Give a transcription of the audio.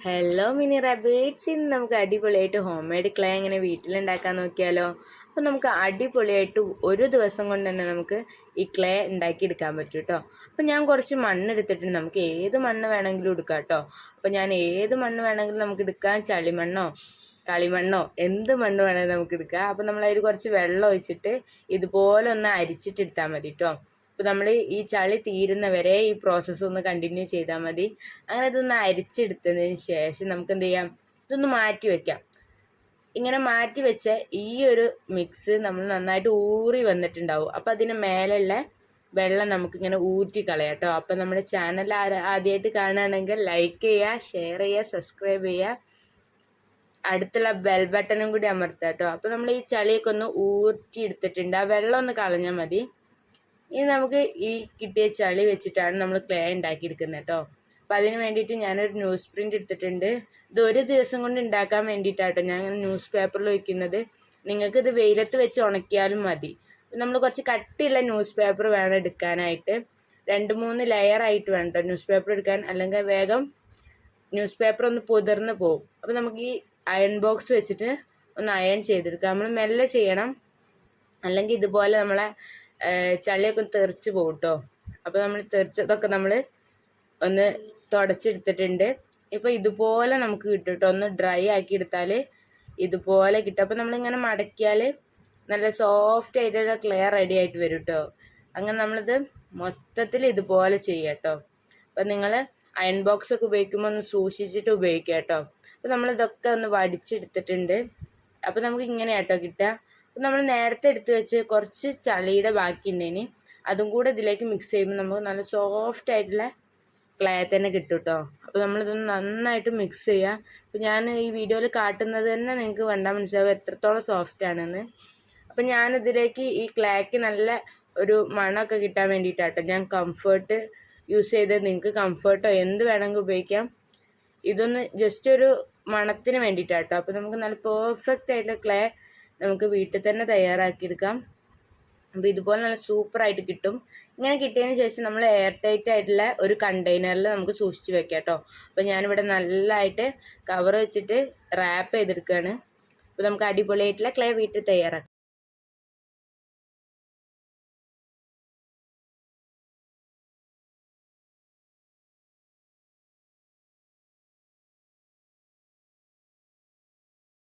Hello mini rabbits, ഇന്ന് നമുക്ക് അടിപൊളിയായിട്ട് ഹോം മെയ്ഡ് ക്ലേ എങ്ങനെ വീട്ടിലുണ്ടാക്കാൻ നോക്കിയാലോ. അപ്പോൾ നമുക്ക് അടിപൊളിയായിട്ട് ഒരു ദിവസം കൊണ്ട് തന്നെ നമുക്ക് ഈ ക്ലേ ഉണ്ടാക്കിയെടുക്കാൻ പറ്റും കേട്ടോ. അപ്പോൾ ഞാൻ കുറച്ച് മണ്ണ് എടുത്തിട്ടുണ്ട്. നമുക്ക് ഏത് മണ്ണ് വേണമെങ്കിലും എടുക്കാം കേട്ടോ. അപ്പോൾ ഞാൻ ഏത് മണ്ണ് വേണമെങ്കിലും നമുക്ക് എടുക്കാം. ചളിമണ്ണോ കളിമണ്ണോ എന്ത് മണ്ണ് വേണമെങ്കിലും നമുക്ക് എടുക്കാം. അപ്പോൾ നമ്മളതിൽ കുറച്ച് വെള്ളം ഒഴിച്ചിട്ട് ഇതുപോലെ ഒന്ന് അരിച്ചിട്ടെടുത്താൽ മതി കേട്ടോ. അപ്പോൾ നമ്മൾ ഈ ചളി തീരുന്നവരെ ഈ പ്രോസസ്സ് ഒന്ന് കണ്ടിന്യൂ ചെയ്താൽ മതി. അങ്ങനെ ഇതൊന്ന് അരിച്ചെടുത്തതിന് ശേഷം നമുക്ക് എന്ത് ചെയ്യാം, ഇതൊന്ന് മാറ്റി വെക്കാം. ഇങ്ങനെ മാറ്റി വെച്ച ഈ ഒരു മിക്സ് നമ്മൾ നന്നായിട്ട് ഊറി വന്നിട്ടുണ്ടാവും. അപ്പോൾ അതിന് മേലുള്ള വെള്ളം നമുക്കിങ്ങനെ ഊറ്റി കളയാം കേട്ടോ. അപ്പോൾ നമ്മുടെ ചാനൽ ആദ്യമായിട്ട് കാണുകയാണെങ്കിൽ ലൈക്ക് ചെയ്യുക, ഷെയർ ചെയ്യുക, സബ്സ്ക്രൈബ് ചെയ്യുക, അടുത്തുള്ള ബെൽ ബട്ടണും കൂടി അമർത്താം കേട്ടോ. അപ്പോൾ നമ്മൾ ഈ ചളിയൊക്കെ ഒന്ന് ഊറ്റി എടുത്തിട്ടുണ്ട്. ആ വെള്ളം ഒന്ന് കളഞ്ഞാൽ മതി. ഇനി നമുക്ക് ഈ കിട്ടിയ ചളി വെച്ചിട്ടാണ് നമ്മൾ ക്ലേ ഉണ്ടാക്കിയെടുക്കുന്നത് കേട്ടോ. അപ്പോൾ അതിന് വേണ്ടിയിട്ട് ഞാനൊരു ന്യൂസ് പ്രിൻ്റ് എടുത്തിട്ടുണ്ട്. ഇത് ഒരു ദിവസം കൊണ്ട് ഉണ്ടാക്കാൻ വേണ്ടിയിട്ടാട്ടോ ഞാൻ ന്യൂസ് പേപ്പറിൽ വയ്ക്കുന്നത്. നിങ്ങൾക്കിത് വെയിലത്ത് വെച്ച് ഉണക്കിയാലും മതി. നമ്മൾ കുറച്ച് കട്ടിയുള്ള ന്യൂസ് പേപ്പർ വേണം എടുക്കാനായിട്ട്. 2-3 ലെയറായിട്ട് വേണം കേട്ടോ ന്യൂസ് പേപ്പർ എടുക്കാൻ, അല്ലെങ്കിൽ വേഗം ന്യൂസ് പേപ്പർ ഒന്ന് പൊതിർന്ന് പോകും. അപ്പോൾ നമുക്ക് ഈ അയൺ ബോക്സ് വെച്ചിട്ട് ഒന്ന് അയൺ ചെയ്തെടുക്കാം. നമ്മൾ മെല്ലെ ചെയ്യണം, അല്ലെങ്കിൽ ഇതുപോലെ നമ്മളെ ചളിയൊക്കെ തെറിച്ച് പോകും കേട്ടോ. അപ്പോൾ നമ്മൾ തെറിച്ചതൊക്കെ നമ്മൾ ഒന്ന് തുടച്ചെടുത്തിട്ടുണ്ട്. ഇപ്പോൾ ഇതുപോലെ നമുക്ക് കിട്ടും കേട്ടോ. ഒന്ന് ഡ്രൈ ആക്കി എടുത്താൽ ഇതുപോലെ കിട്ടും. അപ്പോൾ നമ്മളിങ്ങനെ മടക്കിയാൽ നല്ല സോഫ്റ്റ് ആയിട്ടുള്ള ക്ലേ റെഡി ആയിട്ട് വരും കേട്ടോ. അങ്ങനെ നമ്മളിത് മൊത്തത്തിൽ ഇതുപോലെ ചെയ്യാം കേട്ടോ. അപ്പോൾ നിങ്ങൾ അയൺ ബോക്സ് ഒക്കെ ഉപയോഗിക്കുമ്പോൾ ഒന്ന് സൂക്ഷിച്ചിട്ട് ഉപയോഗിക്കുക കേട്ടോ. അപ്പോൾ നമ്മളിതൊക്കെ ഒന്ന് വടിച്ചെടുത്തിട്ടുണ്ട്. അപ്പോൾ നമുക്ക് ഇങ്ങനെ കേട്ടോ കിട്ടുക. അപ്പോൾ നമ്മൾ നേരത്തെ എടുത്ത് വെച്ച് കുറച്ച് ചളിയുടെ ബാക്കി ഉണ്ടേന് അതും കൂടെ ഇതിലേക്ക് മിക്സ് ചെയ്യുമ്പോൾ നമുക്ക് നല്ല സോഫ്റ്റ് ആയിട്ടുള്ള ക്ലേ തന്നെ കിട്ടും കേട്ടോ. അപ്പോൾ നമ്മളിതൊന്ന് നന്നായിട്ട് മിക്സ് ചെയ്യുക. അപ്പോൾ ഞാൻ ഈ വീഡിയോയിൽ കാട്ടുന്നത് തന്നെ നിങ്ങൾക്ക് കണ്ടാൽ മനസ്സിലാവും എത്രത്തോളം സോഫ്റ്റ് ആണെന്ന്. അപ്പോൾ ഞാനിതിലേക്ക് ഈ ക്ലേക്ക് നല്ല ഒരു മണമൊക്കെ കിട്ടാൻ വേണ്ടിയിട്ടാട്ടോ ഞാൻ കംഫേർട്ട് യൂസ് ചെയ്ത്. നിങ്ങൾക്ക് കംഫേർട്ടോ എന്ത് വേണമെങ്കിൽ ഉപയോഗിക്കാം. ഇതൊന്ന് ജസ്റ്റ് ഒരു മണത്തിന് വേണ്ടിയിട്ടാട്ടോ. അപ്പോൾ നമുക്ക് നല്ല പെർഫെക്റ്റ് ആയിട്ടുള്ള ക്ലേ നമുക്ക് വീട്ടിൽ തന്നെ തയ്യാറാക്കിയെടുക്കാം. അപ്പോൾ ഇതുപോലെ നല്ല സൂപ്പറായിട്ട് കിട്ടും. ഇങ്ങനെ കിട്ടിയതിന് ശേഷം നമ്മൾ എയർ ടൈറ്റ് ആയിട്ടുള്ള ഒരു കണ്ടെയ്നറിൽ നമുക്ക് സൂക്ഷിച്ച് വെക്കാം കേട്ടോ. അപ്പോൾ ഞാനിവിടെ നല്ലതായിട്ട് കവർ വെച്ചിട്ട് റാപ്പ് ചെയ്തെടുക്കുകയാണ്. അപ്പോൾ നമുക്ക് അടിപൊളിയായിട്ടുള്ള ക്ലേ വീട്ടിൽ തയ്യാറാക്കാം.